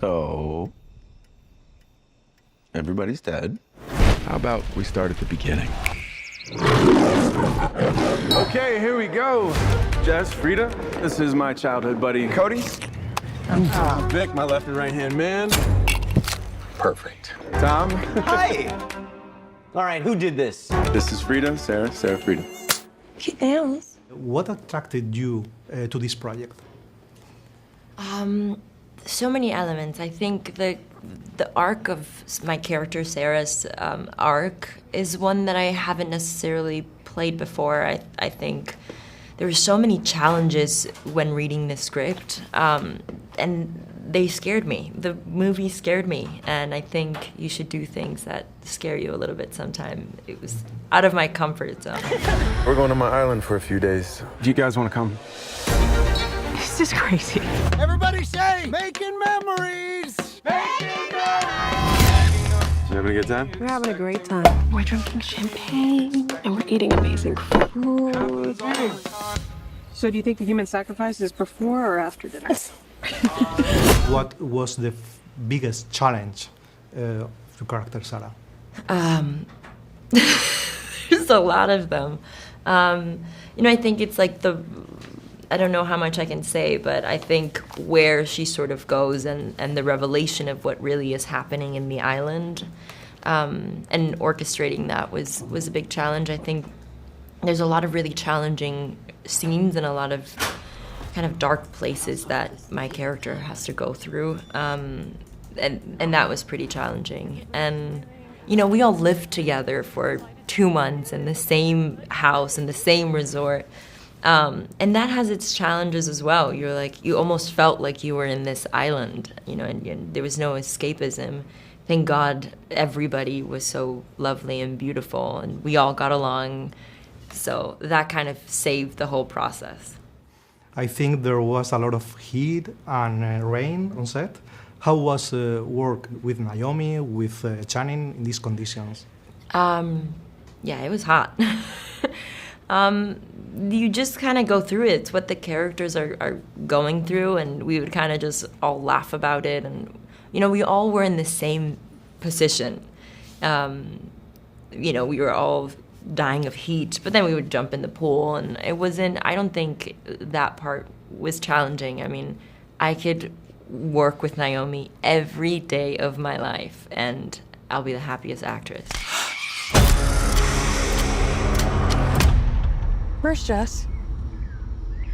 So, everybody's dead. How about we start at the beginning? Okay, here we go. Jess, Frida, this is my childhood buddy, Cody. Vic, my left and right hand man. Perfect. Tom. Hi! All right, who did this? This is Frida, Sarah, Frida. Cute nails. What attracted you to this project? So many elements. I think the arc of my character, Sarah's arc, is one that I haven't necessarily played before. I think there were so many challenges when reading the script, and they scared me. The movie scared me, and I think you should do things that scare you a little bit sometime. It was out of my comfort zone. We're going to my island for a few days. Do you guys want to come? This is crazy. Everybody say, making memories! Making Did you have a good time? We're having a great time. We're drinking champagne and we're eating amazing food. So do you think the human sacrifice is before or after dinner? What was the biggest challenge of your character, Sarah? There's a lot of them. I think it's like I don't know how much I can say, but I think where she sort of goes and the revelation of what really is happening in the island, and orchestrating that was a big challenge. I think there's a lot of really challenging scenes and a lot of kind of dark places that my character has to go through, and that was pretty challenging. And we all lived together for 2 months in the same house in the same resort. And that has its challenges as well. You almost felt like you were in this island, and there was no escapism. Thank God everybody was so lovely and beautiful, and we all got along. So that kind of saved the whole process. I think there was a lot of heat and rain on set. How was work with Naomi, with Channing in these conditions? Yeah, it was hot. You just kind of go through it. It's what the characters are going through, and we would kind of just all laugh about it. And, we all were in the same position. We were all dying of heat, but then we would jump in the pool, and I don't think that part was challenging. I mean, I could work with Naomi every day of my life, and I'll be the happiest actress. Where's Jess?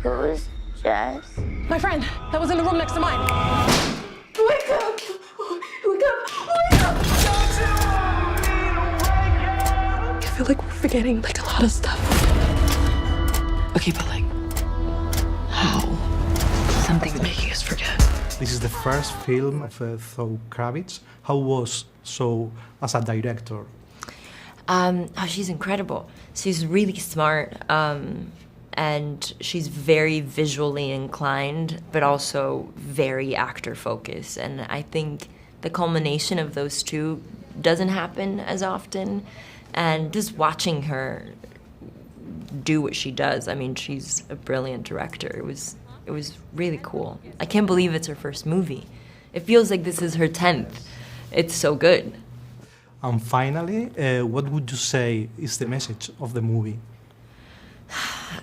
Who's Jess? My friend that was in the room next to mine. Wake up! Wake up! Wake up! I feel like we're forgetting a lot of stuff. Okay, but how? Something's making us forget. This is the first film of Zoe Kravitz. How was Zoe as a director? She's incredible. She's really smart, and she's very visually inclined, but also very actor-focused. And I think the culmination of those two doesn't happen as often. And just watching her do what she does, I mean, she's a brilliant director. It was really cool. I can't believe it's her first movie. It feels like this is her 10th. It's so good. And finally, what would you say is the message of the movie?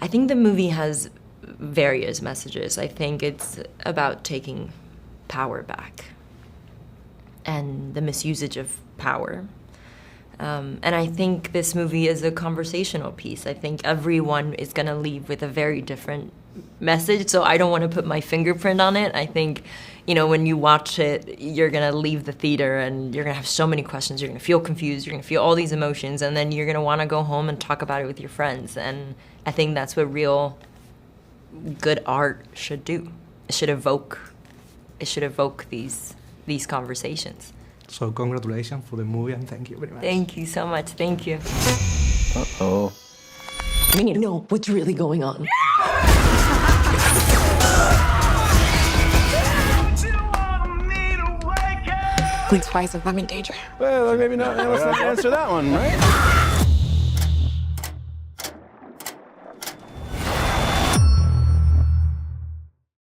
I think the movie has various messages. I think it's about taking power back and the misusage of power. And I think this movie is a conversational piece. I think everyone is going to leave with a very different message, so I don't want to put my fingerprint on it. I think, when you watch it, you're going to leave the theater and you're going to have so many questions. You're going to feel confused. You're going to feel all these emotions, and then you're going to want to go home and talk about it with your friends. And I think that's what real good art should do. It should evoke these conversations. So congratulations for the movie, and thank you very much. Thank you so much. Thank you. Uh-oh. We need to know what's really going on. Please, why is I'm in danger? Well, maybe not. Let's not answer that one, right?